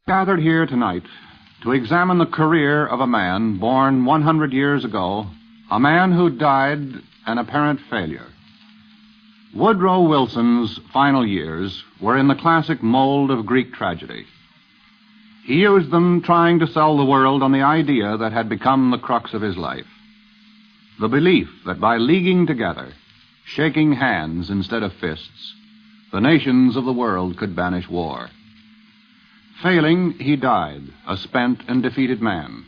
Gathered here tonight to examine the career of a man born 100 years ago, a man who died an apparent failure. Woodrow Wilson's final years were in the classic mold of Greek tragedy. He used them trying to sell the world on the idea that had become the crux of his life. The belief that by leaguing together, shaking hands instead of fists, the nations of the world could banish war. Failing, he died, a spent and defeated man.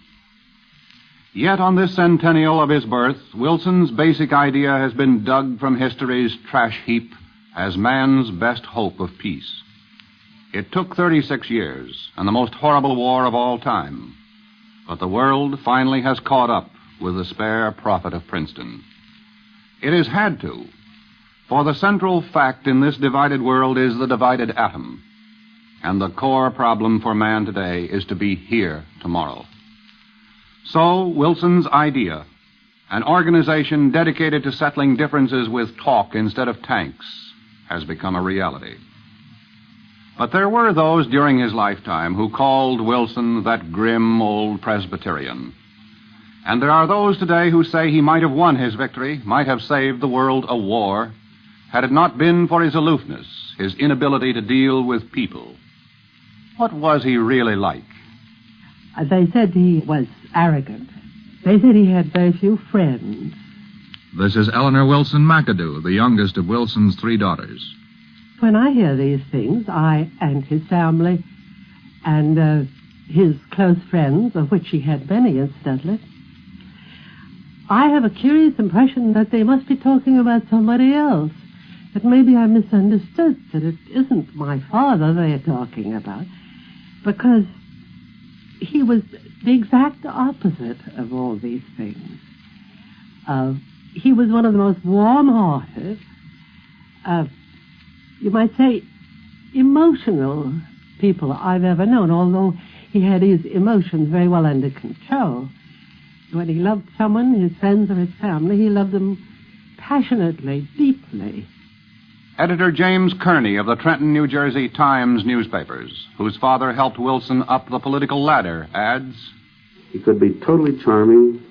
Yet on this centennial of his birth, Wilson's basic idea has been dug from history's trash heap as man's best hope of peace. It took 36 years and the most horrible war of all time, but the world finally has caught up with the spare prophet of Princeton. It has had to, for the central fact in this divided world is the divided atom, and the core problem for man today is to be here tomorrow. So, Wilson's idea, an organization dedicated to settling differences with talk instead of tanks, has become a reality. But there were those during his lifetime who called Wilson that grim old Presbyterian. And there are those today who say he might have won his victory, might have saved the world a war, had it not been for his aloofness, his inability to deal with people. What was he really like? They said he was arrogant. They said he had very few friends. This is Eleanor Wilson McAdoo, the youngest of Wilson's 3 daughters. When I hear these things, I and his family and his close friends, of which he had many, incidentally, I have a curious impression that they must be talking about somebody else. That maybe I misunderstood, that it isn't my father they are talking about, because he was the exact opposite of all these things. He was one of the most warm-hearted, you might say, emotional people I've ever known, although he had his emotions very well under control. When he loved someone, his friends or his family, he loved them passionately, deeply. Editor James Kearney of the Trenton, New Jersey Times newspapers, whose father helped Wilson up the political ladder, adds, he could be totally charming,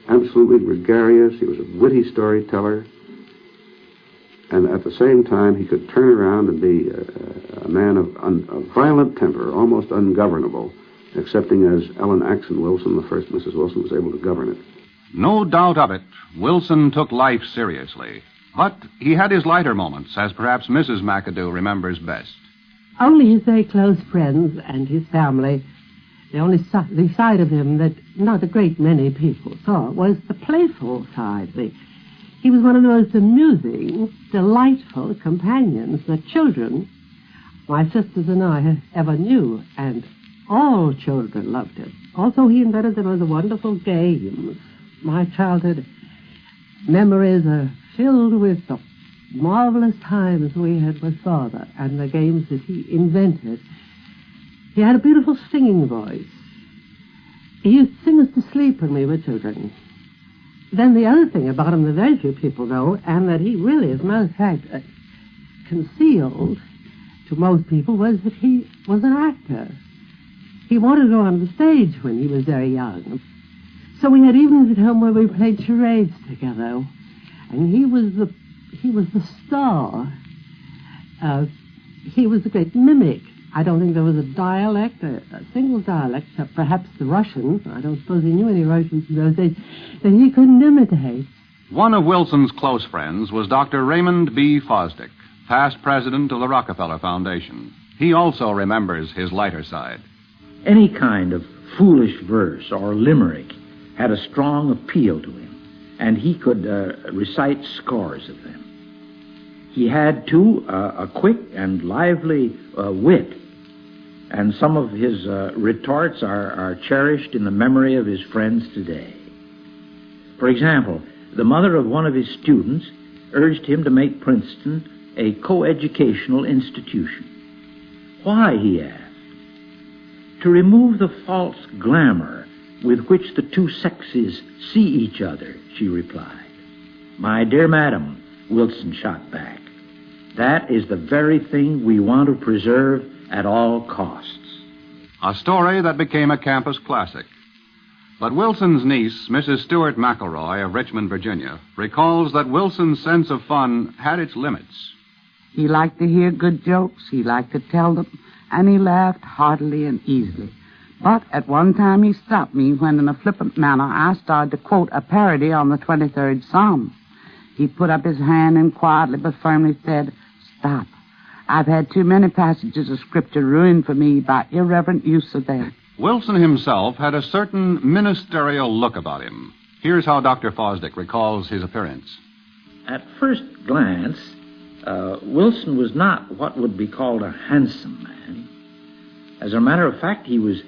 absolutely gregarious. He was a witty storyteller. And at the same time, he could turn around and be a man of violent temper, almost ungovernable, excepting as Ellen Axon Wilson, the first Mrs. Wilson, was able to govern it. No doubt of it, Wilson took life seriously. But he had his lighter moments, as perhaps Mrs. McAdoo remembers best. Only his very close friends and his family, the only the side of him that not a great many people saw, was the playful side. He was one of the most amusing, delightful companions that children, my sisters and I, ever knew, and all children loved him. Also, he invented the most wonderful games. My childhood memories are filled with the marvelous times we had with Father and the games that he invented. He had a beautiful singing voice. He used to sing us to sleep when we were children. Then the other thing about him that very few people know, and that he really, as a matter of fact, concealed to most people, was that he was an actor. He wanted to go on the stage when he was very young. So we had evenings at home where we played charades together. And he was the star. He was a great mimic. I don't think there was a dialect, a single dialect, except perhaps the Russian. I don't suppose he knew any Russians in those days, that he couldn't imitate. One of Wilson's close friends was Dr. Raymond B. Fosdick, past president of the Rockefeller Foundation. He also remembers his lighter side. Any kind of foolish verse or limerick had a strong appeal to him, and he could recite scores of them. He had, too, a quick and lively wit, and some of his retorts are cherished in the memory of his friends today. For example, the mother of one of his students urged him to make Princeton a coeducational institution. Why, he asked. To remove the false glamour with which the two sexes see each other, she replied. My dear madam, Wilson shot back, that is the very thing we want to preserve at all costs. a story that became a campus classic. But Wilson's niece, Mrs. Stuart McElroy of Richmond, Virginia, recalls that Wilson's sense of fun had its limits. He liked to hear good jokes, he liked to tell them, and he laughed heartily and easily. But at one time he stopped me when, in a flippant manner, I started to quote a parody on the 23rd Psalm. He put up his hand and quietly but firmly said, "Stop. I've had too many passages of Scripture ruined for me by irreverent use of them." Wilson himself had a certain ministerial look about him. Here's how Dr. Fosdick recalls his appearance. At first glance, Wilson was not what would be called a handsome man. As a matter of fact, he was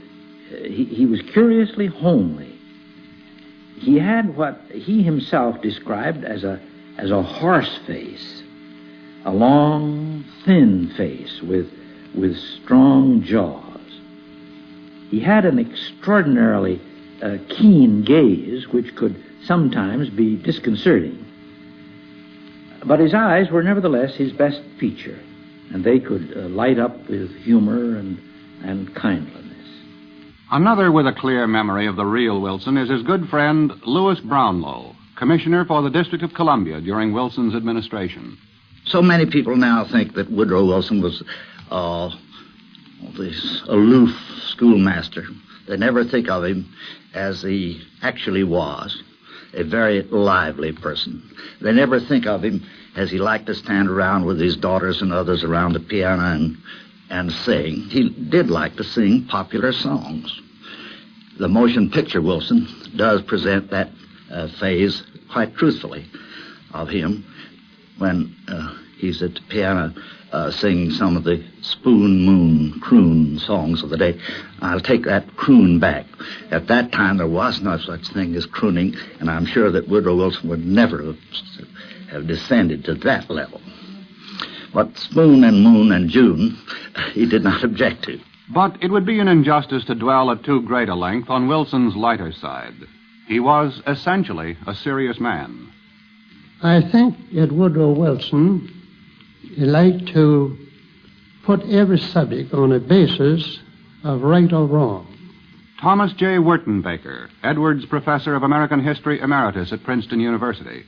curiously homely. He had what he himself described as a horse face, a long, thin face with strong jaws. He had an extraordinarily keen gaze, which could sometimes be disconcerting. But his eyes were nevertheless his best feature, and they could light up with humor and kindliness. Another with a clear memory of the real Wilson is his good friend Louis Brownlow, commissioner for the District of Columbia during Wilson's administration. So many people now think that Woodrow Wilson was this aloof schoolmaster. They never think of him as he actually was, a very lively person. They never think of him as he liked to stand around with his daughters and others around the piano and sing. He did like to sing popular songs. The motion picture Wilson does present that phase quite truthfully of him when he's at the piano singing some of the spoon, moon, croon songs of the day. I'll take that croon back. At that time, there was no such thing as crooning, and I'm sure that Woodrow Wilson would never have descended to that level. But spoon and moon and June, he did not object to. But it would be an injustice to dwell at too great a length on Wilson's lighter side. He was essentially a serious man. I think that Woodrow Wilson liked to put every subject on a basis of right or wrong. Thomas J. Wertenbaker, Edwards Professor of American History Emeritus at Princeton University.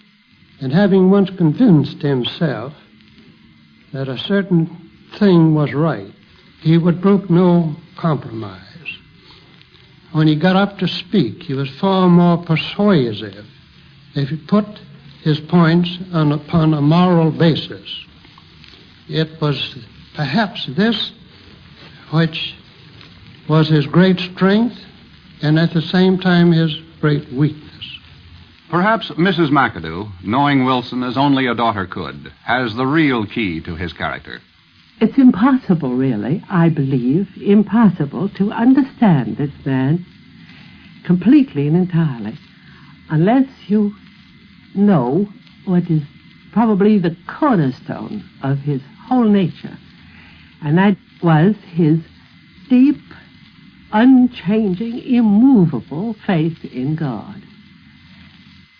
And having once convinced himself that a certain thing was right, he would brook no compromise. When he got up to speak, he was far more persuasive if he put his points upon a moral basis. It was perhaps this which was his great strength and at the same time his great weakness. Perhaps Mrs. McAdoo, knowing Wilson as only a daughter could, has the real key to his character. It's impossible, really, I believe, impossible to understand this man completely and entirely unless you know what is probably the cornerstone of his whole nature, and that was his deep, unchanging, immovable faith in God.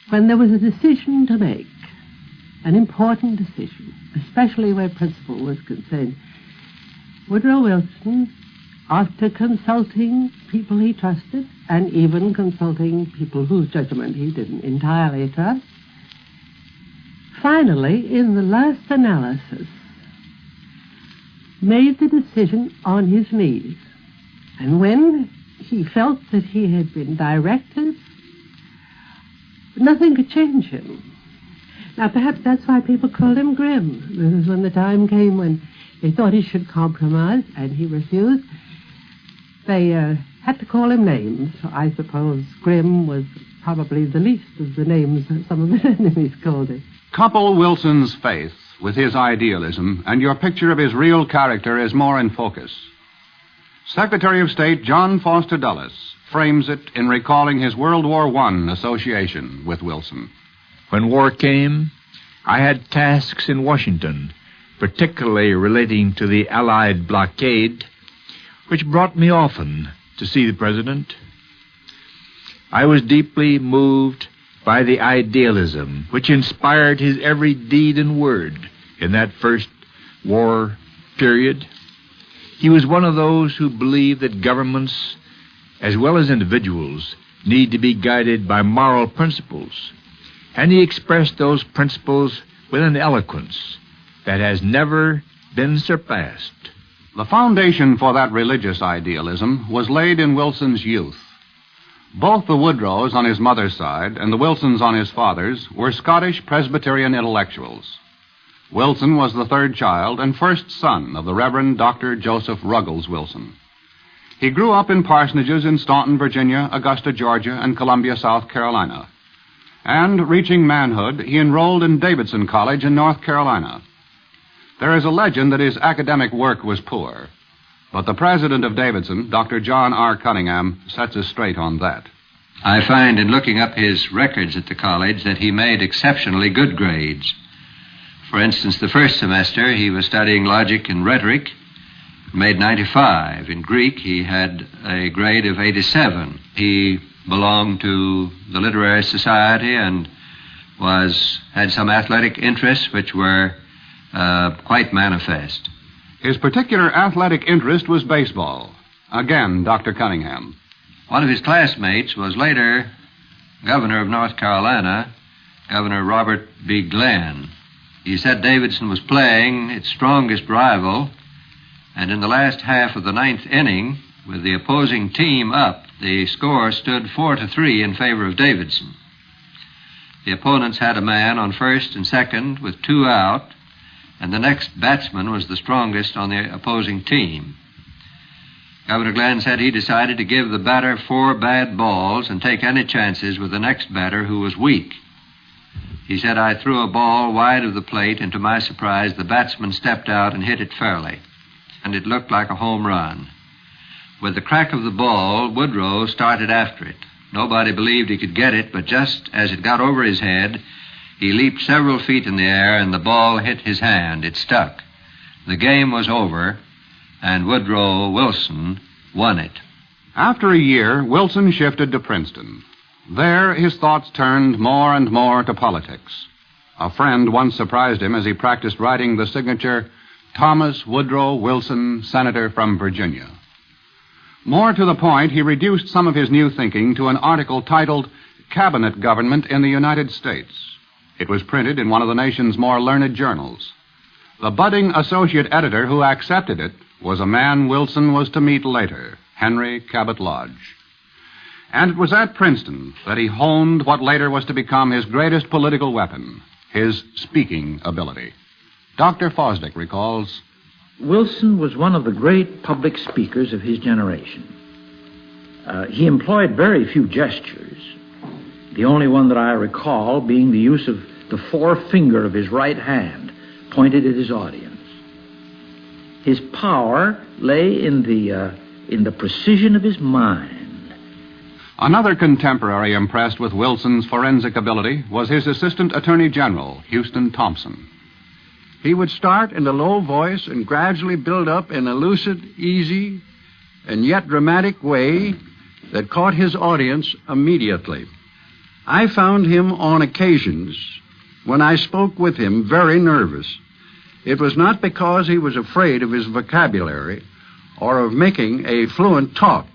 When there was a decision to make, an important decision, especially where principle was concerned, Woodrow Wilson, after consulting people he trusted, and even consulting people whose judgment he didn't entirely trust, finally, in the last analysis, made the decision on his knees. And when he felt that he had been directed, nothing could change him. Now, perhaps that's why people called him grim, because when the time came when they thought he should compromise, and he refused, they had to call him names. So I suppose grim was probably the least of the names that some of his enemies called him. Couple Wilson's faith with his idealism, and your picture of his real character is more in focus. Secretary of State John Foster Dulles frames it in recalling his World War I association with Wilson. When war came, I had tasks in Washington, particularly relating to the Allied blockade, which brought me often to see the President. I was deeply moved by the idealism which inspired his every deed and word in that first war period. He was one of those who believe that governments, as well as individuals, need to be guided by moral principles, and he expressed those principles with an eloquence that has never been surpassed. The foundation for that religious idealism was laid in Wilson's youth. Both the Woodrows on his mother's side and the Wilsons on his father's were Scottish Presbyterian intellectuals. Wilson was the third child and first son of the Reverend Dr. Joseph Ruggles Wilson. He grew up in parsonages in Staunton, Virginia, Augusta, Georgia, and Columbia, South Carolina. And, reaching manhood, he enrolled in Davidson College in North Carolina. There is a legend that his academic work was poor, but the president of Davidson, Dr. John R. Cunningham, sets us straight on that. I find in looking up his records at the college that he made exceptionally good grades. For instance, the first semester he was studying logic and rhetoric, made 95. In Greek, he had a grade of 87. He belonged to the literary society and had some athletic interests which were quite manifest. His particular athletic interest was baseball. Again, Dr. Cunningham. One of his classmates was later governor of North Carolina, Governor Robert B. Glenn. He said Davidson was playing its strongest rival, and in the last half of the ninth inning, with the opposing team up, the score stood 4-3 in favor of Davidson. The opponents had a man on first and second with 2 out, and the next batsman was the strongest on the opposing team. Governor Glenn said he decided to give the batter 4 bad balls and take any chances with the next batter who was weak. He said, I threw a ball wide of the plate, and to my surprise, the batsman stepped out and hit it fairly, and it looked like a home run. With the crack of the ball, Woodrow started after it. Nobody believed he could get it, but just as it got over his head, he leaped several feet in the air, and the ball hit his hand. It stuck. The game was over, and Woodrow Wilson won it. After a year, Wilson shifted to Princeton. There, his thoughts turned more and more to politics. A friend once surprised him as he practiced writing the signature, Thomas Woodrow Wilson, Senator from Virginia. More to the point, he reduced some of his new thinking to an article titled Cabinet Government in the United States. It was printed in one of the nation's more learned journals. The budding associate editor who accepted it was a man Wilson was to meet later, Henry Cabot Lodge. And it was at Princeton that he honed what later was to become his greatest political weapon, his speaking ability. Dr. Fosdick recalls, Wilson was one of the great public speakers of his generation. He employed very few gestures, the only one that I recall being the use of the forefinger of his right hand pointed at his audience. His power lay in the precision of his mind. Another contemporary impressed with Wilson's forensic ability was his Assistant Attorney General, Houston Thompson. He would start in a low voice and gradually build up in a lucid, easy, and yet dramatic way that caught his audience immediately. I found him on occasions, when I spoke with him, very nervous. It was not because he was afraid of his vocabulary or of making a fluent talk,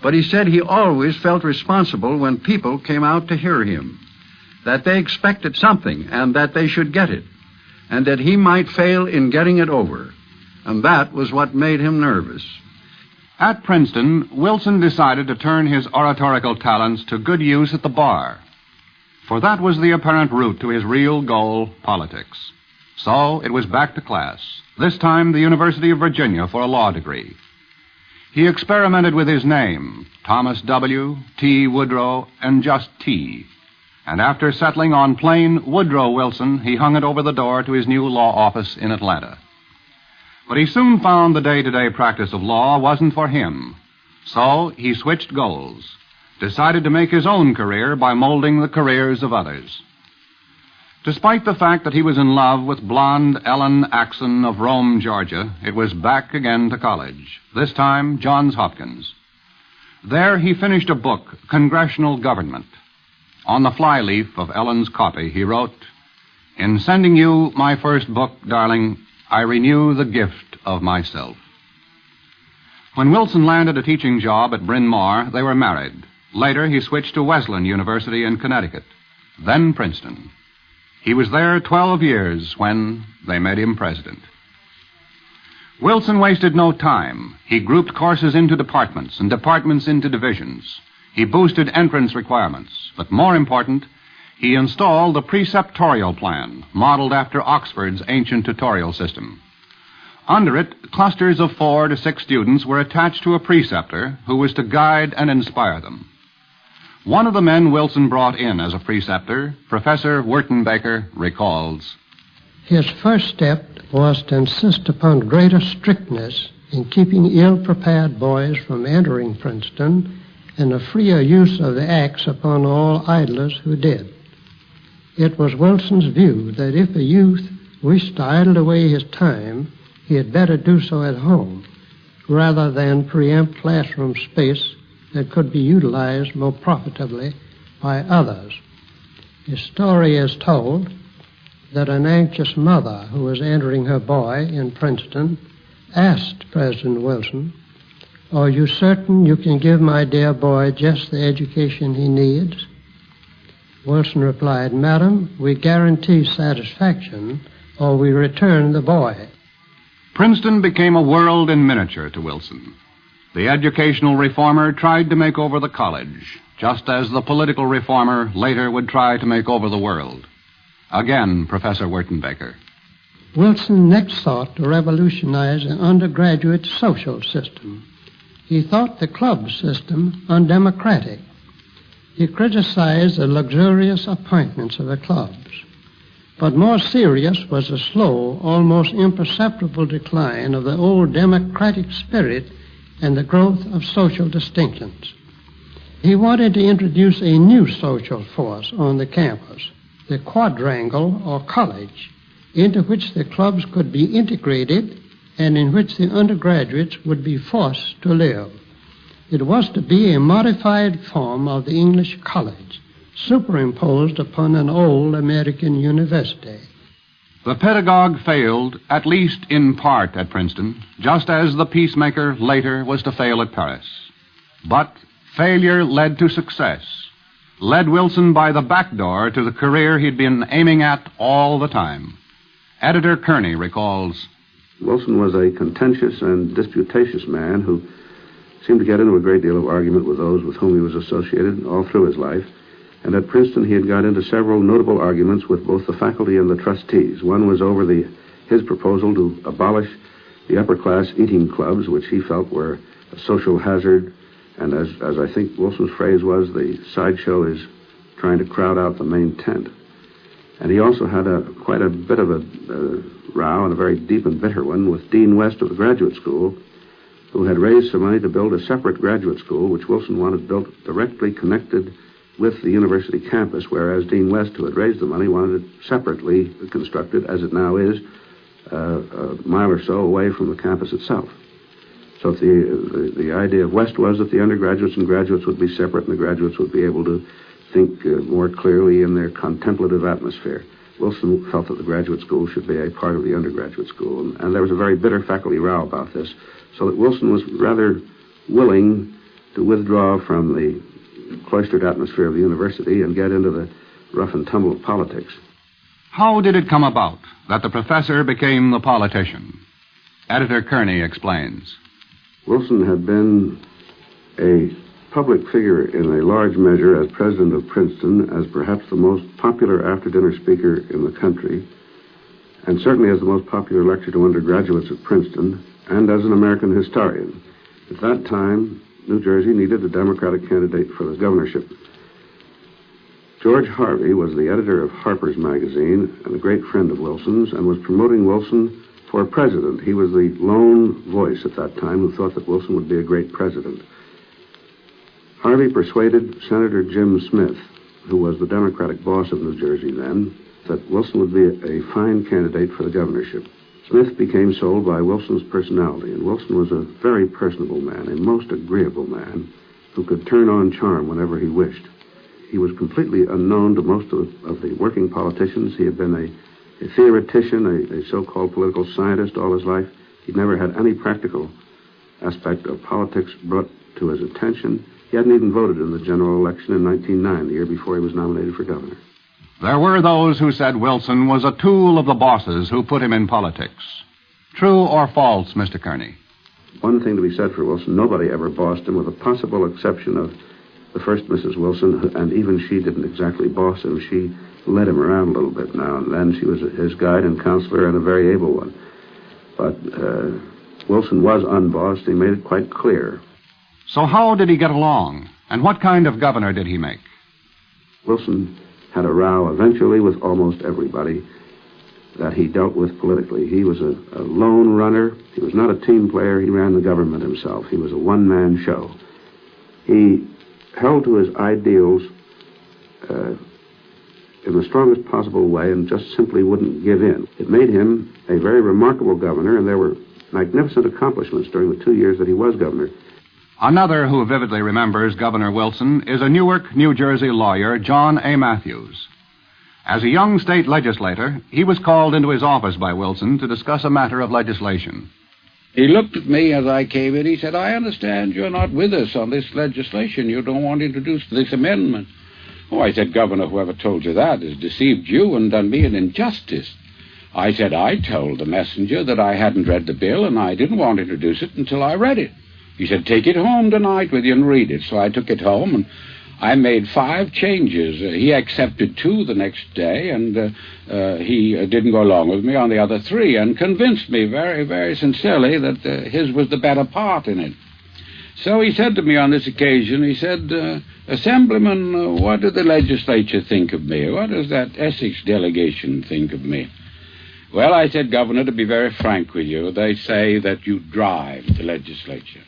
but he said he always felt responsible when people came out to hear him, that they expected something and that they should get it, and that he might fail in getting it over. And that was what made him nervous. At Princeton, Wilson decided to turn his oratorical talents to good use at the bar, for that was the apparent route to his real goal, politics. So it was back to class, this time the University of Virginia for a law degree. He experimented with his name, Thomas W., T. Woodrow, and just T. And after settling on plain Woodrow Wilson, he hung it over the door to his new law office in Atlanta. But he soon found the day-to-day practice of law wasn't for him. So he switched goals, decided to make his own career by molding the careers of others. Despite the fact that he was in love with blonde Ellen Axon of Rome, Georgia, it was back again to college, this time Johns Hopkins. There he finished a book, Congressional Government. On the flyleaf of Ellen's copy, he wrote, "In sending you my first book, darling, I renew the gift of myself." When Wilson landed a teaching job at Bryn Mawr, they were married. Later, he switched to Wesleyan University in Connecticut, then Princeton. He was there 12 years when they made him president. Wilson wasted no time. He grouped courses into departments and departments into divisions. He boosted entrance requirements. But more important, he installed a preceptorial plan modeled after Oxford's ancient tutorial system. Under it, clusters of 4 to 6 students were attached to a preceptor who was to guide and inspire them. One of the men Wilson brought in as a preceptor, Professor Wertenbaker, recalls. His first step was to insist upon greater strictness in keeping ill-prepared boys from entering Princeton and a freer use of the axe upon all idlers who did. It was Wilson's view that if a youth wished to idle away his time, he had better do so at home, rather than preempt classroom space that could be utilized more profitably by others. The story is told that an anxious mother who was entering her boy in Princeton asked President Wilson, "Are you certain you can give my dear boy just the education he needs?" Wilson replied, "Madam, we guarantee satisfaction or we return the boy." Princeton became a world in miniature to Wilson. The educational reformer tried to make over the college, just as the political reformer later would try to make over the world. Again, Professor Wertenbaker. Wilson next sought to revolutionize the undergraduate social system. He thought the club system undemocratic. He criticized the luxurious appointments of the clubs. But more serious was the slow, almost imperceptible decline of the old democratic spirit and the growth of social distinctions. He wanted to introduce a new social force on the campus, the quadrangle or college, into which the clubs could be integrated and in which the undergraduates would be forced to live. It was to be a modified form of the English college, superimposed upon an old American university. The pedagogue failed, at least in part, at Princeton, just as the Peacemaker later was to fail at Paris. But failure led to success, led Wilson by the back door to the career he'd been aiming at all the time. Editor Kearney recalls, Wilson was a contentious and disputatious man who seemed to get into a great deal of argument with those with whom he was associated all through his life. And at Princeton, he had got into several notable arguments with both the faculty and the trustees. One was over his proposal to abolish the upper-class eating clubs, which he felt were a social hazard. And as I think Wilson's phrase was, the sideshow is trying to crowd out the main tent. And he also had quite a bit of a row, and a very deep and bitter one, with Dean West of the graduate school, who had raised some money to build a separate graduate school, which Wilson wanted built directly connected with the university campus, whereas Dean West, who had raised the money, wanted it separately constructed, as it now is, a mile or so away from the campus itself. So the idea of West was that the undergraduates and graduates would be separate, and the graduates would be able to think more clearly in their contemplative atmosphere. Wilson felt that the graduate school should be a part of the undergraduate school, and there was a very bitter faculty row about this, so that Wilson was rather willing to withdraw from the cloistered atmosphere of the university and get into the rough and tumble of politics. How did it come about that the professor became the politician? Editor Kearney explains. Wilson had been a public figure in a large measure as president of Princeton, as perhaps the most popular after-dinner speaker in the country, and certainly as the most popular lecturer to undergraduates at Princeton, and as an American historian. At that time, New Jersey needed a Democratic candidate for the governorship. George Harvey was the editor of Harper's Magazine and a great friend of Wilson's, and was promoting Wilson for president. He was the lone voice at that time who thought that Wilson would be a great president. Harvey persuaded Senator Jim Smith, who was the Democratic boss of New Jersey then, that Wilson would be a fine candidate for the governorship. Smith became sold by Wilson's personality, and Wilson was a very personable man, a most agreeable man, who could turn on charm whenever he wished. He was completely unknown to most of the working politicians. He had been a theoretician, a so-called political scientist all his life. He'd never had any practical aspect of politics brought to his attention. He hadn't even voted in the general election in 1909, the year before he was nominated for governor. There were those who said Wilson was a tool of the bosses who put him in politics. True or false, Mr. Kearney? One thing to be said for Wilson, nobody ever bossed him, with a possible exception of the first Mrs. Wilson, and even she didn't exactly boss him. She led him around a little bit now and then. She was his guide and counselor, and a very able one. But Wilson was unbossed. He made it quite clear. So how did he get along? And what kind of governor did he make? Wilson had a row eventually with almost everybody that he dealt with politically. He was a lone runner. He was not a team player. He ran the government himself. He was a one-man show. He held to his ideals in the strongest possible way and just simply wouldn't give in. It made him a very remarkable governor, and there were magnificent accomplishments during the 2 years that he was governor. Another who vividly remembers Governor Wilson is a Newark, New Jersey lawyer, John A. Matthews. As a young state legislator, he was called into his office by Wilson to discuss a matter of legislation. He looked at me as I came in. He said, "I understand you're not with us on this legislation. You don't want to introduce this amendment." Oh, I said, "Governor, whoever told you that has deceived you and done me an injustice." I said, "I told the messenger that I hadn't read the bill and I didn't want to introduce it until I read it." He said, "Take it home tonight with you and read it." So I took it home, and I made 5 changes. He accepted 2 the next day, and he didn't go along with me on the other 3, and convinced me very, very sincerely that his was the better part in it. So he said to me on this occasion, he said, "Assemblyman, what did the legislature think of me? What does that Essex delegation think of me?" "Well," I said, "Governor, to be very frank with you, they say that you drive the legislature."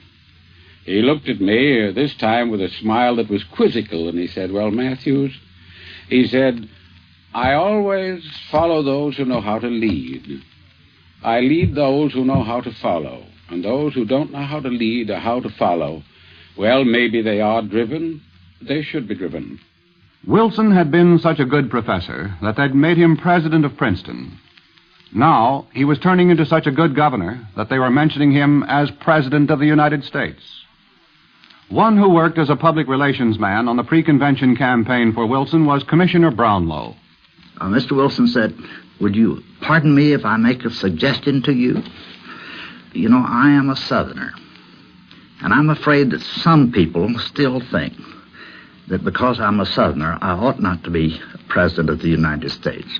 He looked at me, this time with a smile that was quizzical, and he said, "Well, Matthews," he said, "I always follow those who know how to lead. I lead those who know how to follow. And those who don't know how to lead or how to follow, well, maybe they are driven. They should be driven." Wilson had been such a good professor that they'd made him president of Princeton. Now he was turning into such a good governor that they were mentioning him as president of the United States. One who worked as a public relations man on the pre-convention campaign for Wilson was Commissioner Brownlow. Mr. Wilson said, "Would you pardon me if I make a suggestion to you? You know, I am a Southerner, and I'm afraid that some people still think that because I'm a Southerner, I ought not to be President of the United States.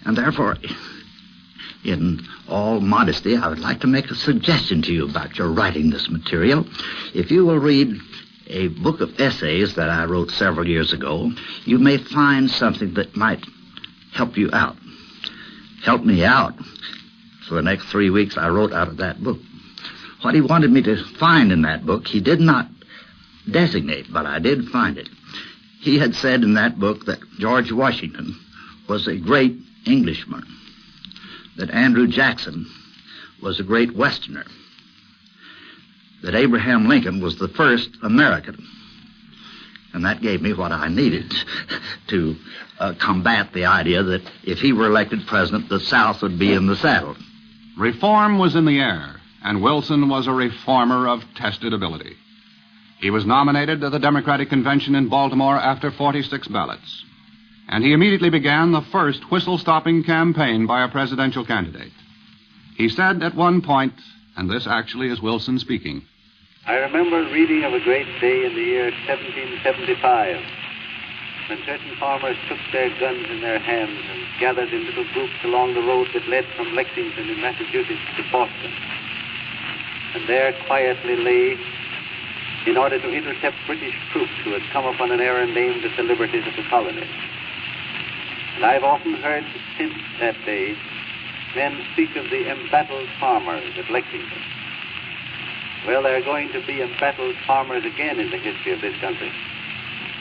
And therefore, in all modesty, I would like to make a suggestion to you about your writing this material. If you will read a book of essays that I wrote several years ago, you may find something that might help you out. Help me out. For the next 3 weeks, I wrote out of that book. What he wanted me to find in that book, he did not designate, but I did find it. He had said in that book that George Washington was a great Englishman, that Andrew Jackson was a great Westerner, that Abraham Lincoln was the first American. And that gave me what I needed to combat the idea that if he were elected president, the South would be in the saddle. Reform was in the air, and Wilson was a reformer of tested ability. He was nominated to the Democratic Convention in Baltimore after 46 ballots, and he immediately began the first whistle-stopping campaign by a presidential candidate. He said at one point, and this actually is Wilson speaking, "I remember reading of a great day in the year 1775, when certain farmers took their guns in their hands and gathered in little groups along the road that led from Lexington in Massachusetts to Boston, and there quietly lay in order to intercept British troops who had come upon an errand aimed at the liberties of the colony. And I've often heard since that day men speak of the embattled farmers at Lexington. Well, there are going to be embattled farmers again in the history of this country.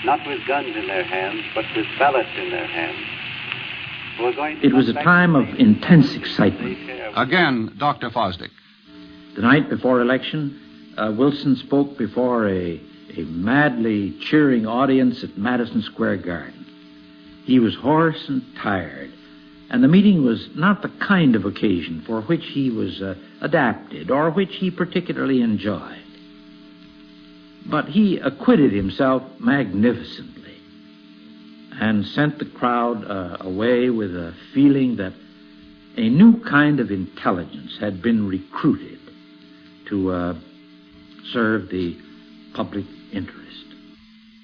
Not with guns in their hands, but with ballots in their hands. It was a time of intense excitement. Again, Dr. Fosdick. The night before election, Wilson spoke before a madly cheering audience at Madison Square Garden. He was hoarse and tired, and the meeting was not the kind of occasion for which he was adapted or which he particularly enjoyed. But he acquitted himself magnificently and sent the crowd away with a feeling that a new kind of intelligence had been recruited to serve the public interest.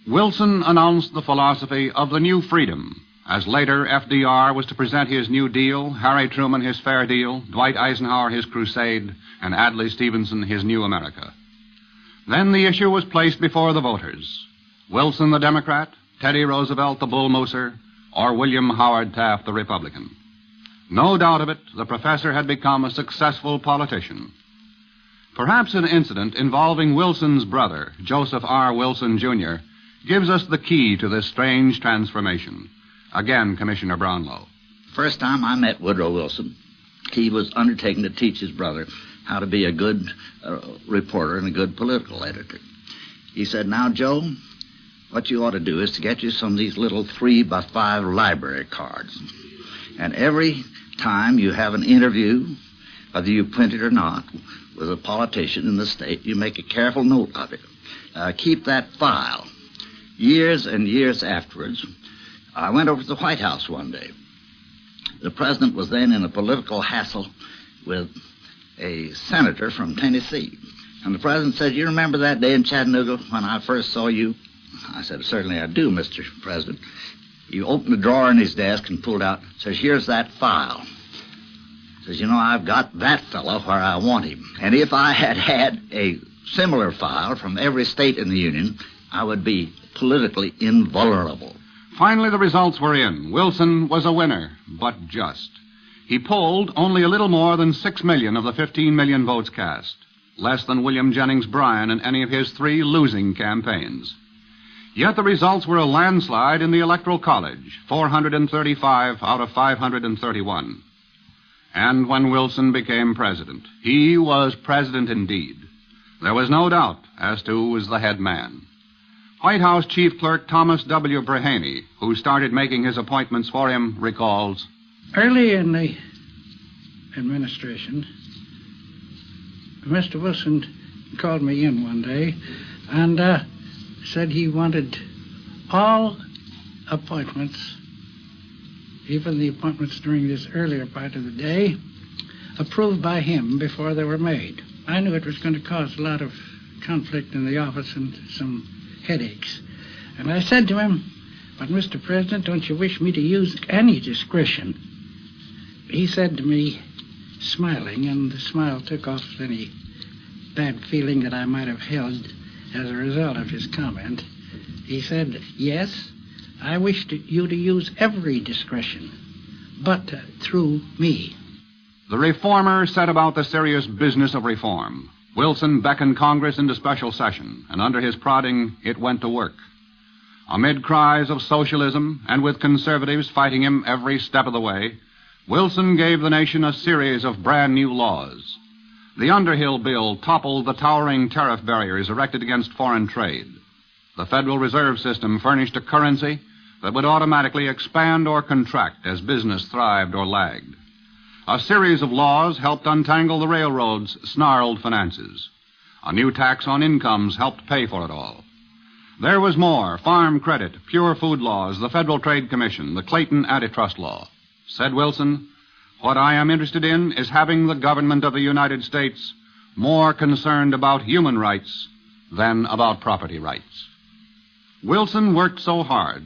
Wilson announced the philosophy of the New Freedom, as later FDR was to present his New Deal, Harry Truman his Fair Deal, Dwight Eisenhower his Crusade, and Adlai Stevenson his New America. Then the issue was placed before the voters. Wilson the Democrat, Teddy Roosevelt the Bull Mooser, or William Howard Taft the Republican. No doubt of it, the professor had become a successful politician. Perhaps an incident involving Wilson's brother, Joseph R. Wilson, Jr., gives us the key to this strange transformation. Again, Commissioner Brownlow. First time I met Woodrow Wilson, he was undertaking to teach his brother how to be a good reporter and a good political editor. He said, "Now, Joe, what you ought to do is to get you some of these little 3x5 library cards. And every time you have an interview, whether you print it or not, with a politician in the state, you make a careful note of it. Keep that file." Years and years afterwards, I went over to the White House one day. The president was then in a political hassle with a senator from Tennessee. And the president said, "You remember that day in Chattanooga when I first saw you?" I said, "Certainly I do, Mr. President." He opened the drawer in his desk and pulled out, says, "Here's that file." Says, "You know, I've got that fellow where I want him. And if I had had a similar file from every state in the Union, I would be politically invulnerable." Finally, the results were in. Wilson was a winner, but just. He polled only a little more than 6 million of the 15 million votes cast, less than William Jennings Bryan in any of his 3 losing campaigns. Yet the results were a landslide in the Electoral College, 435 out of 531. And when Wilson became president, he was president indeed. There was no doubt as to who was the head man. White House Chief Clerk Thomas W. Brahaney, who started making his appointments for him, recalls, "Early in the administration, Mr. Wilson called me in one day and said he wanted all appointments, even the appointments during this earlier part of the day, approved by him before they were made. I knew it was going to cause a lot of conflict in the office and some headaches. And I said to him, 'But, Mr. President, don't you wish me to use any discretion?' He said to me, smiling, and the smile took off any bad feeling that I might have held as a result of his comment. He said, 'Yes, I wish you to use every discretion, but through me.'" The reformer set about the serious business of reform. Wilson beckoned Congress into special session, and under his prodding, it went to work. Amid cries of socialism, and with conservatives fighting him every step of the way, Wilson gave the nation a series of brand new laws. The Underhill Bill toppled the towering tariff barriers erected against foreign trade. The Federal Reserve System furnished a currency that would automatically expand or contract as business thrived or lagged. A series of laws helped untangle the railroads' snarled finances. A new tax on incomes helped pay for it all. There was more: farm credit, pure food laws, the Federal Trade Commission, the Clayton Antitrust Law. Said Wilson, "What I am interested in is having the government of the United States more concerned about human rights than about property rights." Wilson worked so hard.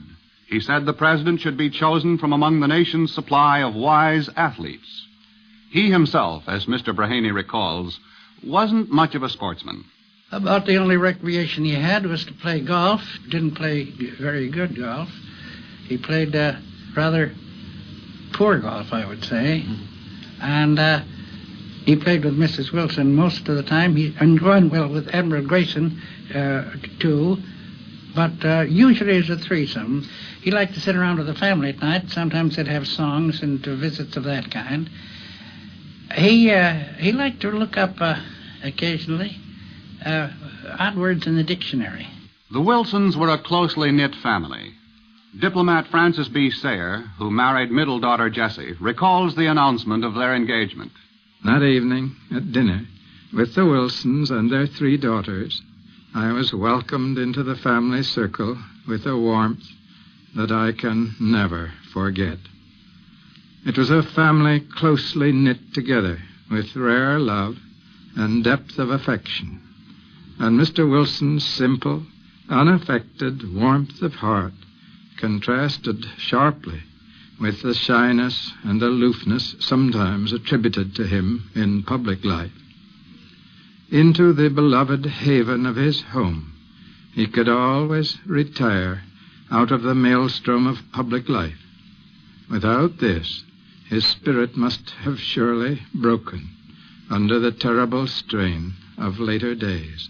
He said the president should be chosen from among the nation's supply of wise athletes. He himself, as Mr. Brahaney recalls, wasn't much of a sportsman. About the only recreation he had was to play golf. Didn't play very good golf. He played rather poor golf, I would say. And he played with Mrs. Wilson most of the time. And going well with Admiral Grayson, too. But usually as a threesome. He liked to sit around with the family at night. Sometimes they'd have songs and visits of that kind. He liked to look up occasionally odd words in the dictionary. The Wilsons were a closely knit family. Diplomat Francis B. Sayre, who married middle daughter Jessie, recalls the announcement of their engagement. That evening, at dinner, with the Wilsons and their 3 daughters, I was welcomed into the family circle with a warmth that I can never forget. It was a family closely knit together with rare love and depth of affection, and Mr. Wilson's simple, unaffected warmth of heart contrasted sharply with the shyness and aloofness sometimes attributed to him in public life. Into the beloved haven of his home, he could always retire out of the maelstrom of public life. Without this, his spirit must have surely broken under the terrible strain of later days.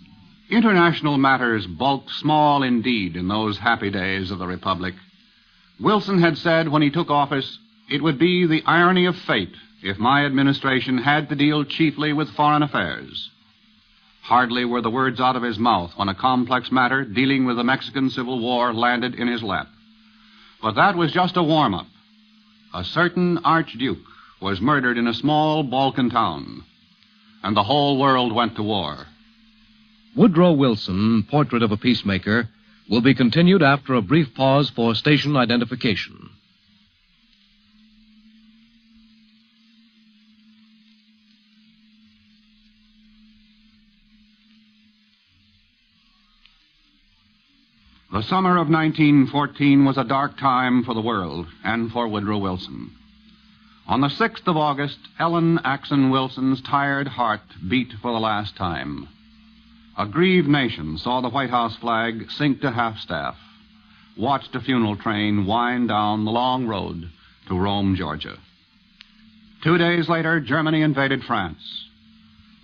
International matters bulked small indeed in those happy days of the Republic. Wilson had said when he took office, it would be the irony of fate if my administration had to deal chiefly with foreign affairs. Hardly were the words out of his mouth when a complex matter dealing with the Mexican Civil War landed in his lap. But that was just a warm-up. A certain Archduke was murdered in a small Balkan town, and the whole world went to war. Woodrow Wilson, Portrait of a Peacemaker, will be continued after a brief pause for station identification. The summer of 1914 was a dark time for the world and for Woodrow Wilson. On the 6th of August, Ellen Axon Wilson's tired heart beat for the last time. A grieved nation saw the White House flag sink to half-staff, watched a funeral train wind down the long road to Rome, Georgia. 2 days later, Germany invaded France.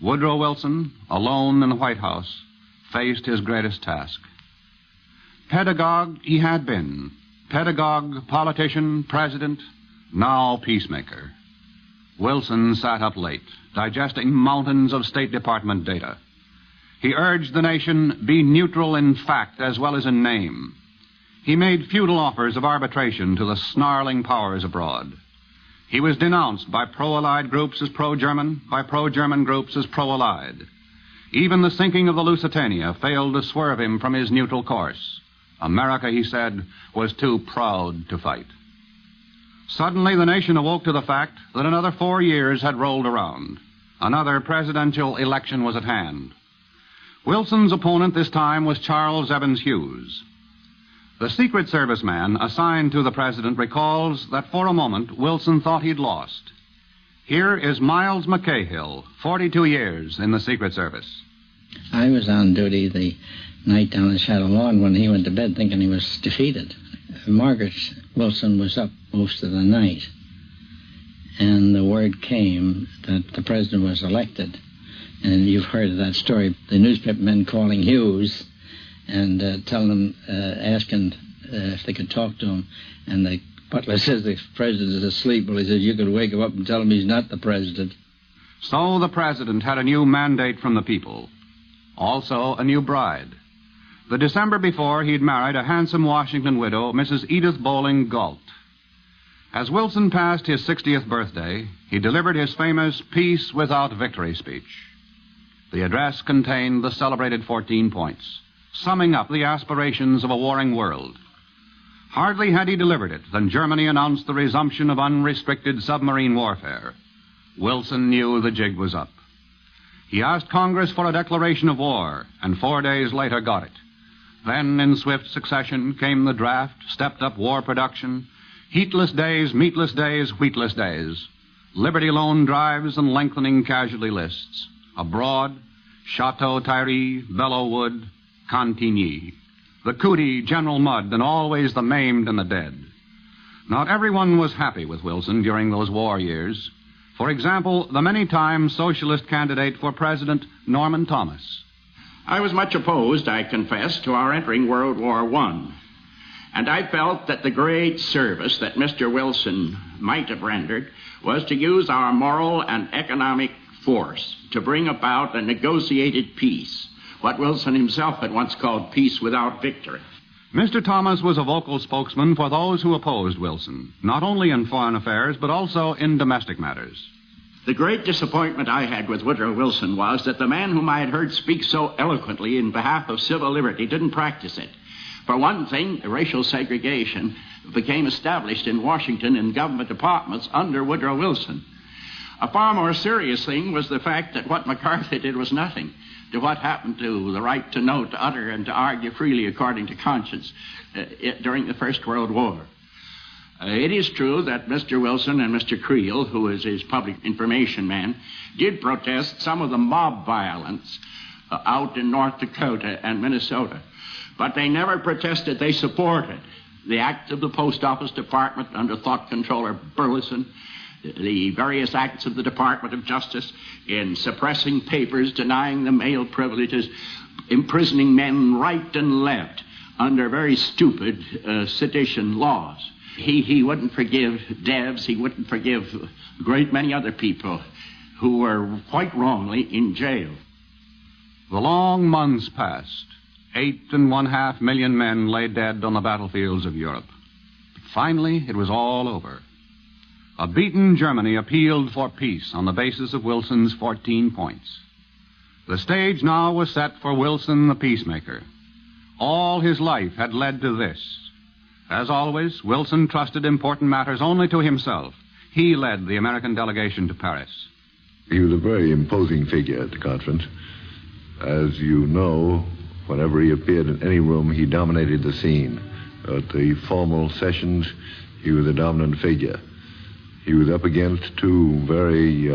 Woodrow Wilson, alone in the White House, faced his greatest task. Pedagogue he had been. Pedagogue, politician, president, now peacemaker. Wilson sat up late, digesting mountains of State Department data. He urged the nation be neutral in fact as well as in name. He made futile offers of arbitration to the snarling powers abroad. He was denounced by pro-Allied groups as pro-German, by pro-German groups as pro-Allied. Even the sinking of the Lusitania failed to swerve him from his neutral course. America, he said, was too proud to fight. Suddenly, the nation awoke to the fact that another 4 years had rolled around. Another presidential election was at hand. Wilson's opponent this time was Charles Evans Hughes. The Secret Service man assigned to the president recalls that for a moment Wilson thought he'd lost. Here is Miles McCahill, 42 years in the Secret Service. I was on duty the night down in Shadow Lawn when he went to bed thinking he was defeated. Margaret Wilson was up most of the night, and the word came that the president was elected. And you've heard of that story, the newspaper men calling Hughes and telling him, asking if they could talk to him. And the butler says the president is asleep. Well, he says, you could wake him up and tell him he's not the president. So the president had a new mandate from the people. Also a new bride. The December before, he'd married a handsome Washington widow, Mrs. Edith Bowling Galt. As Wilson passed his 60th birthday, he delivered his famous Peace Without Victory speech. The address contained the celebrated 14 points, summing up the aspirations of a warring world. Hardly had he delivered it than Germany announced the resumption of unrestricted submarine warfare. Wilson knew the jig was up. He asked Congress for a declaration of war, and 4 days later got it. Then, in swift succession, came the draft, stepped-up war production, heatless days, meatless days, wheatless days, Liberty Loan drives and lengthening casualty lists, abroad, Chateau Thierry, Belleauwood, Cantigny, the Cootie, General Mudd, and always the maimed and the dead. Not everyone was happy with Wilson during those war years. For example, the many-time socialist candidate for president, Norman Thomas. I was much opposed, I confess, to our entering World War I. And I felt that the great service that Mr. Wilson might have rendered was to use our moral and economic force to bring about a negotiated peace, what Wilson himself had once called peace without victory. Mr. Thomas was a vocal spokesman for those who opposed Wilson, not only in foreign affairs, but also in domestic matters. The great disappointment I had with Woodrow Wilson was that the man whom I had heard speak so eloquently in behalf of civil liberty didn't practice it. For one thing, racial segregation became established in Washington in government departments under Woodrow Wilson. A far more serious thing was the fact that what McCarthy did was nothing to what happened to the right to know, to utter, and to argue freely according to conscience during the First World War. It is true that Mr. Wilson and Mr. Creel, who is his public information man, did protest some of the mob violence out in North Dakota and Minnesota. But they never protested, they supported the act of the Post Office Department under Thought Controller Burleson, the various acts of the Department of Justice in suppressing papers, denying them male privileges, imprisoning men right and left under very stupid sedition laws. He wouldn't forgive Debs, he wouldn't forgive a great many other people who were quite wrongly in jail. The long months passed. 8.5 million men lay dead on the battlefields of Europe. But finally, it was all over. A beaten Germany appealed for peace on the basis of Wilson's 14 points. The stage now was set for Wilson the Peacemaker. All his life had led to this. As always, Wilson trusted important matters only to himself. He led the American delegation to Paris. He was a very imposing figure at the conference. As you know, whenever he appeared in any room, he dominated the scene. At the formal sessions, he was a dominant figure. He was up against two very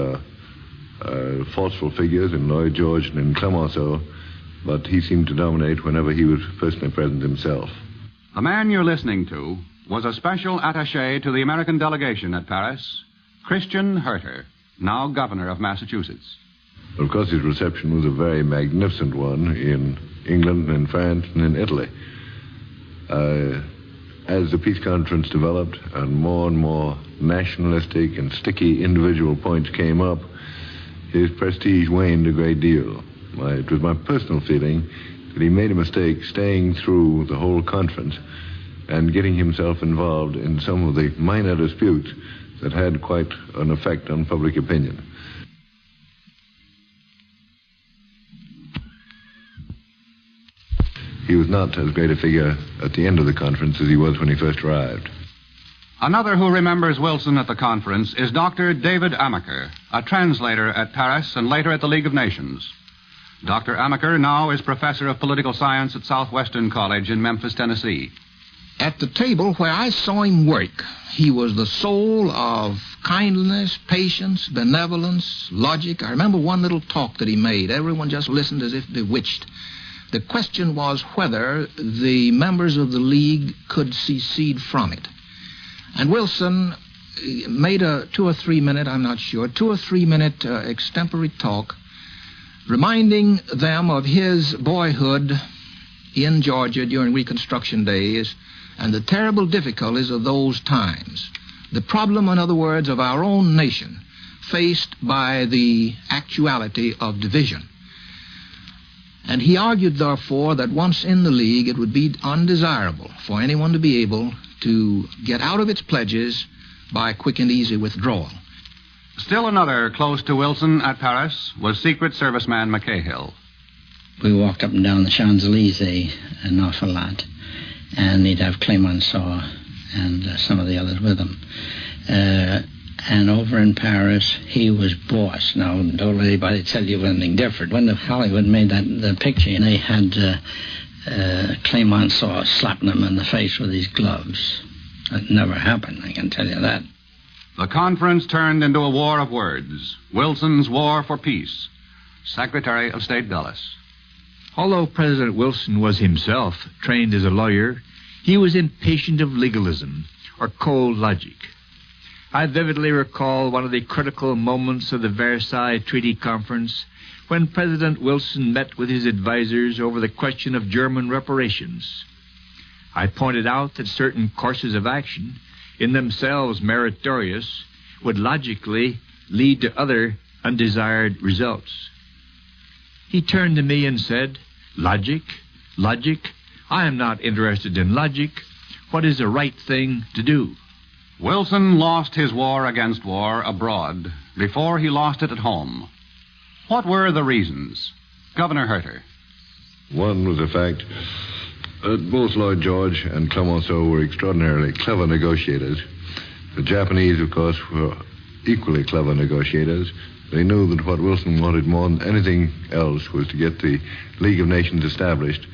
forceful figures in Lloyd George and in Clemenceau, but he seemed to dominate whenever he was personally present himself. The man you're listening to was a special attaché to the American delegation at Paris, Christian Herter, now governor of Massachusetts. Of course, his reception was a very magnificent one in England and in France and in Italy. As the peace conference developed and more nationalistic and sticky individual points came up, his prestige waned a great deal. It was my personal feeling that he made a mistake staying through the whole conference and getting himself involved in some of the minor disputes that had quite an effect on public opinion. He was not as great a figure at the end of the conference as he was when he first arrived. Another who remembers Wilson at the conference is Dr. David Amaker, a translator at Paris and later at the League of Nations. Dr. Amaker now is professor of political science at Southwestern College in Memphis, Tennessee. At the table where I saw him work, he was the soul of kindness, patience, benevolence, logic. I remember one little talk that he made. Everyone just listened as if bewitched. The question was whether the members of the League could secede from it. And Wilson made a 2 or 3 minute, I'm not sure, 2 or 3 minute extempore talk, reminding them of his boyhood in Georgia during Reconstruction days and the terrible difficulties of those times. The problem, in other words, of our own nation faced by the actuality of division. And he argued, therefore, that once in the League, it would be undesirable for anyone to be able to get out of its pledges by quick and easy withdrawal. Still another close to Wilson at Paris was Secret Serviceman McCahill. We walked up and down the Champs-Élysées an awful lot, and he'd have Clemenceau and some of the others with him. And over in Paris, he was boss. Now, don't let anybody tell you anything different. When Hollywood made the picture, they had Clemenceau slapping him in the face with his gloves. That never happened, I can tell you that. The conference turned into a war of words. Wilson's War for Peace. Secretary of State Dulles. Although President Wilson was himself trained as a lawyer, he was impatient of legalism or cold logic. I vividly recall one of the critical moments of the Versailles Treaty Conference when President Wilson met with his advisers over the question of German reparations. I pointed out that certain courses of action, in themselves meritorious, would logically lead to other undesired results. He turned to me and said, "Logic? Logic? I am not interested in logic. What is the right thing to do?" Wilson lost his war against war abroad, before he lost it at home. What were the reasons? Governor Herter. One was the fact that both Lloyd George and Clemenceau were extraordinarily clever negotiators. The Japanese, of course, were equally clever negotiators. They knew that what Wilson wanted more than anything else was to get the League of Nations established.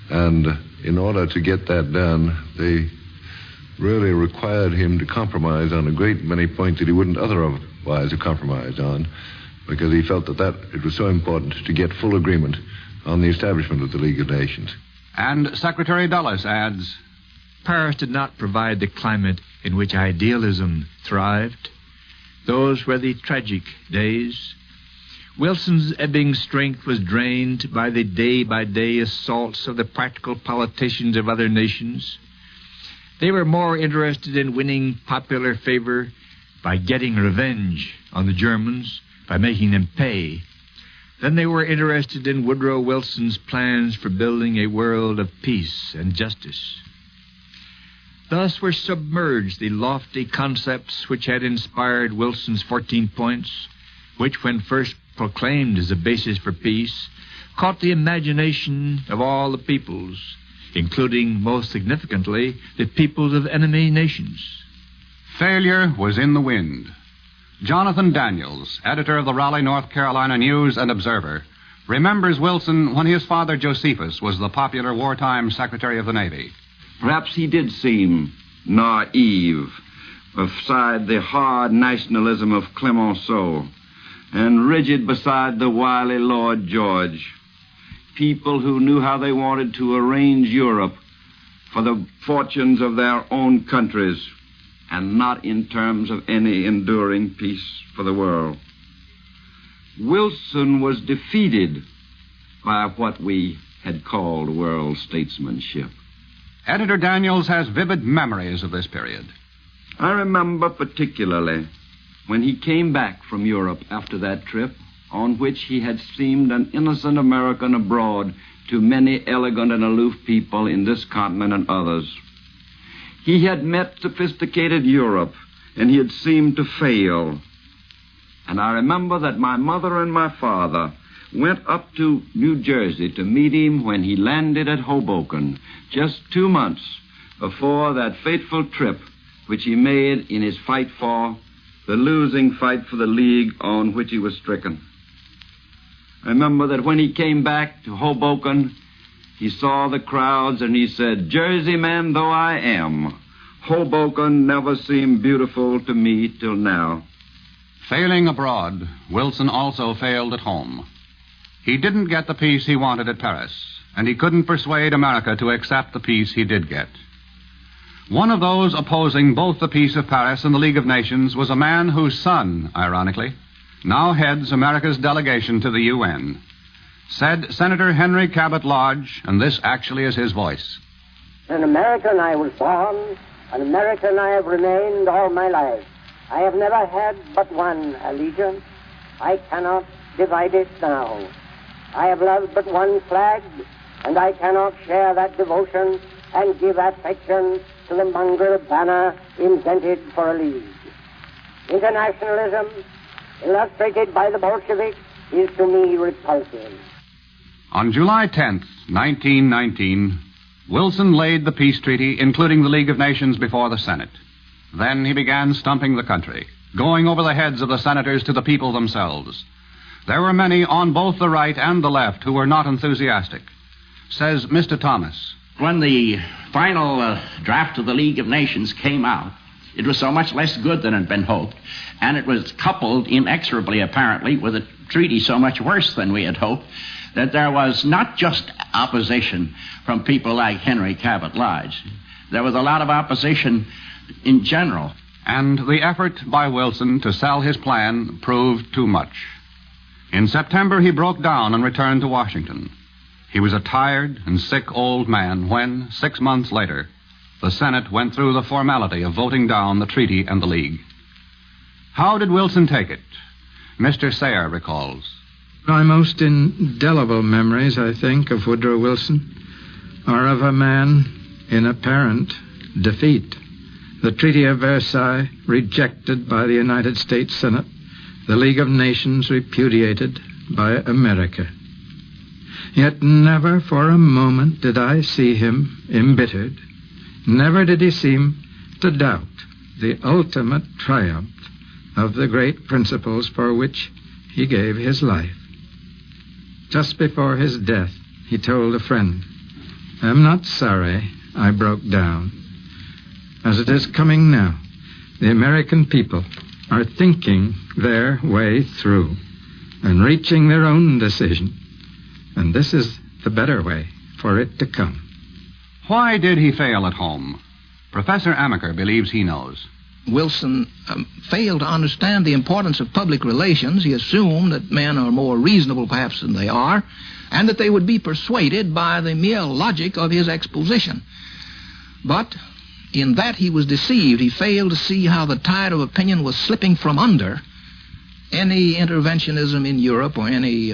And in order to get that done, they really required him to compromise on a great many points that he wouldn't otherwise have compromised on, because he felt that it was so important to get full agreement on the establishment of the League of Nations. And Secretary Dulles adds, Paris did not provide the climate in which idealism thrived. Those were the tragic days. Wilson's ebbing strength was drained by the day-by-day assaults of the practical politicians of other nations. They were more interested in winning popular favor by getting revenge on the Germans, by making them pay, than they were interested in Woodrow Wilson's plans for building a world of peace and justice. Thus were submerged the lofty concepts which had inspired Wilson's 14 points, which, when first proclaimed as a basis for peace, caught the imagination of all the peoples, including, most significantly, the peoples of enemy nations. Failure was in the wind. Jonathan Daniels, editor of the Raleigh, North Carolina News and Observer, remembers Wilson when his father Josephus was the popular wartime Secretary of the Navy. Perhaps he did seem naive beside the hard nationalism of Clemenceau and rigid beside the wily Lord George. People who knew how they wanted to arrange Europe for the fortunes of their own countries and not in terms of any enduring peace for the world. Wilson was defeated by what we had called world statesmanship. Editor Daniels has vivid memories of this period. I remember particularly when he came back from Europe after that trip, on which he had seemed an innocent American abroad to many elegant and aloof people in this continent and others. He had met sophisticated Europe, and he had seemed to fail. And I remember that my mother and my father went up to New Jersey to meet him when he landed at Hoboken, just 2 months before that fateful trip which he made in his fight for the losing fight for the League on which he was stricken. I remember that when he came back to Hoboken, he saw the crowds and he said, "Jersey man though I am, Hoboken never seemed beautiful to me till now." Failing abroad, Wilson also failed at home. He didn't get the peace he wanted at Paris, and he couldn't persuade America to accept the peace he did get. One of those opposing both the Peace of Paris and the League of Nations was a man whose son, ironically, now heads America's delegation to the UN. Said Senator Henry Cabot Lodge, and this actually is his voice. An American I was born, an American I have remained all my life. I have never had but one allegiance. I cannot divide it now. I have loved but one flag, and I cannot share that devotion and give affection to the mongrel banner invented for a league. Internationalism, illustrated by the Bolsheviks, is to me repulsive. On July 10th, 1919, Wilson laid the peace treaty, including the League of Nations, before the Senate. Then he began stumping the country, going over the heads of the senators to the people themselves. There were many on both the right and the left who were not enthusiastic. Says Mr. Thomas. When the final draft of the League of Nations came out, it was so much less good than had been hoped, and it was coupled inexorably, apparently, with a treaty so much worse than we had hoped, that there was not just opposition from people like Henry Cabot Lodge. There was a lot of opposition in general. And the effort by Wilson to sell his plan proved too much. In September, he broke down and returned to Washington. He was a tired and sick old man when, 6 months later, the Senate went through the formality of voting down the treaty and the League. How did Wilson take it? Mr. Sayre recalls. My most indelible memories, I think, of Woodrow Wilson are of a man in apparent defeat. The Treaty of Versailles, rejected by the United States Senate, the League of Nations repudiated by America. Yet never for a moment did I see him embittered. Never did he seem to doubt the ultimate triumph of the great principles for which he gave his life. Just before his death, he told a friend, "I'm not sorry I broke down. As it is coming now, the American people are thinking their way through and reaching their own decision. And this is the better way for it to come." Why did he fail at home? Professor Amaker believes he knows. Wilson failed to understand the importance of public relations. He assumed that men are more reasonable, perhaps, than they are, and that they would be persuaded by the mere logic of his exposition. But in that he was deceived. He failed to see how the tide of opinion was slipping from under any interventionism in Europe or any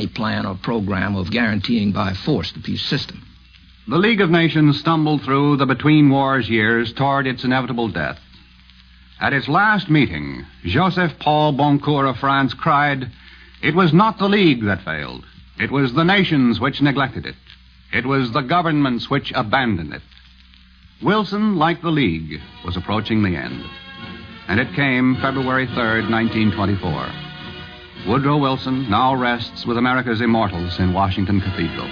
plan or program of guaranteeing by force the peace system. The League of Nations stumbled through the between-wars years toward its inevitable death. At its last meeting, Joseph Paul Boncourt of France cried, "It was not the League that failed. It was the nations which neglected it. It was the governments which abandoned it." Wilson, like the League, was approaching the end. And it came February 3rd, 1924. Woodrow Wilson now rests with America's immortals in Washington Cathedral.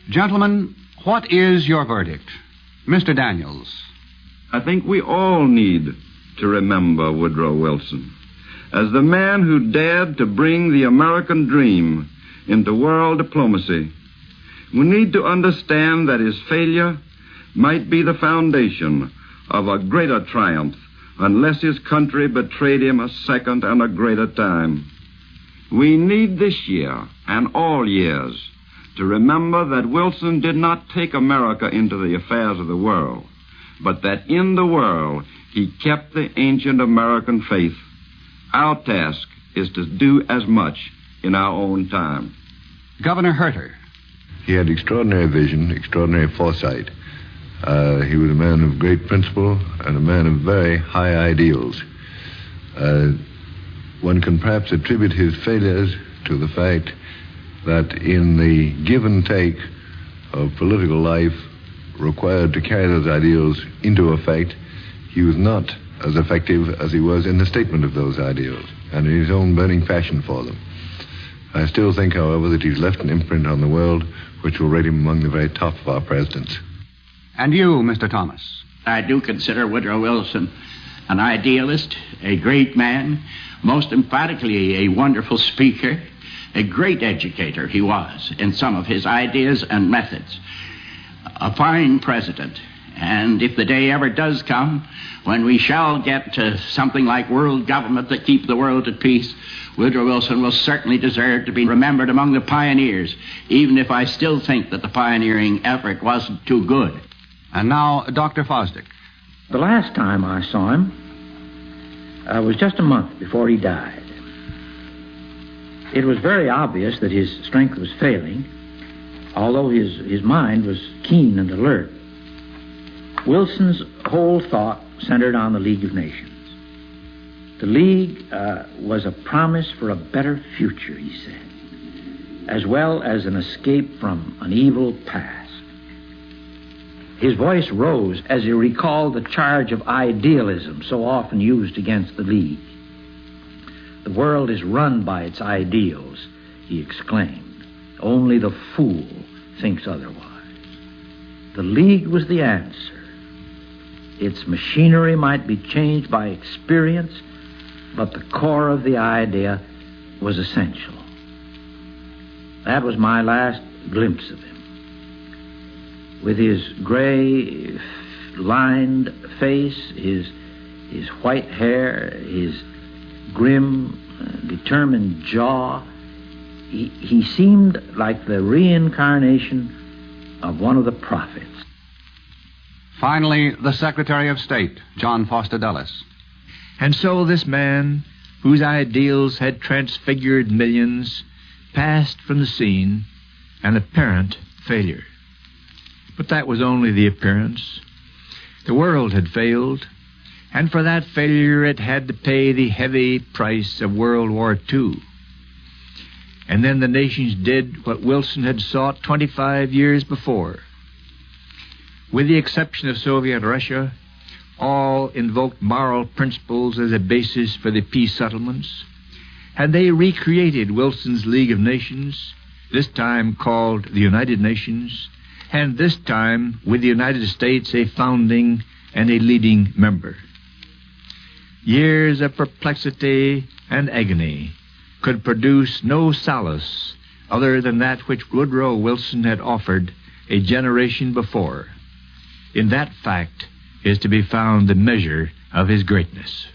Gentlemen, what is your verdict? Mr. Daniels. I think we all need to remember Woodrow Wilson as the man who dared to bring the American dream into world diplomacy. We need to understand that his failure might be the foundation of a greater triumph unless his country betrayed him a second and a greater time. We need this year and all years to remember that Wilson did not take America into the affairs of the world, but that in the world he kept the ancient American faith. Our task is to do as much in our own time. Governor Herter. He had extraordinary vision, extraordinary foresight. He was a man of great principle and a man of very high ideals. One can perhaps attribute his failures to the fact that in the give and take of political life required to carry those ideals into effect, he was not as effective as he was in the statement of those ideals and in his own burning passion for them. I still think, however, that he's left an imprint on the world which will rate him among the very top of our presidents. And you, Mr. Thomas? I do consider Woodrow Wilson an idealist, a great man, most emphatically a wonderful speaker, a great educator he was in some of his ideas and methods, a fine president. And if the day ever does come when we shall get to something like world government that keep the world at peace, Woodrow Wilson will certainly deserve to be remembered among the pioneers, even if I still think that the pioneering effort wasn't too good. And now, Dr. Fosdick. The last time I saw him was just a month before he died. It was very obvious that his strength was failing, although his mind was keen and alert. Wilson's whole thought centered on the League of Nations. The League was a promise for a better future, he said, as well as an escape from an evil past. His voice rose as he recalled the charge of idealism so often used against the League. "The world is run by its ideals," he exclaimed. "Only the fool thinks otherwise." The League was the answer. Its machinery might be changed by experience, but the core of the idea was essential. That was my last glimpse of him. With his gray, lined face, his white hair, his grim, determined jaw, he seemed like the reincarnation of one of the prophets. Finally, the Secretary of State, John Foster Dulles. And so this man whose ideals had transfigured millions, passed from the scene, an apparent failure. But that was only the appearance. The world had failed, and for that failure it had to pay the heavy price of World War II. And then the nations did what Wilson had sought 25 years before. With the exception of Soviet Russia, all invoked moral principles as a basis for the peace settlements, and they recreated Wilson's League of Nations, this time called the United Nations, and this time with the United States a founding and a leading member. Years of perplexity and agony could produce no solace other than that which Woodrow Wilson had offered a generation before. In that fact is to be found the measure of his greatness.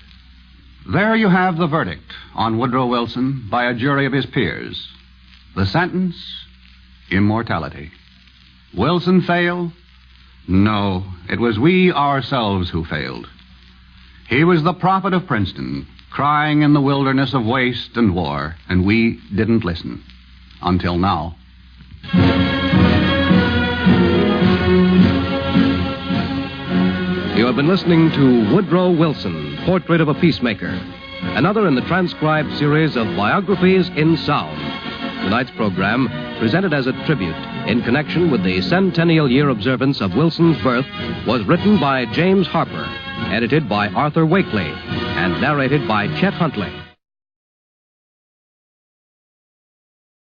There you have the verdict on Woodrow Wilson by a jury of his peers. The sentence, immortality. Wilson fail? No, it was we ourselves who failed. He was the prophet of Princeton, crying in the wilderness of waste and war, and we didn't listen. Until now. You have been listening to Woodrow Wilson, Portrait of a Peacemaker, another in the transcribed series of biographies in sound. Tonight's program, presented as a tribute in connection with the centennial year observance of Wilson's birth, was written by James Harper, edited by Arthur Wakely, and narrated by Chet Huntley.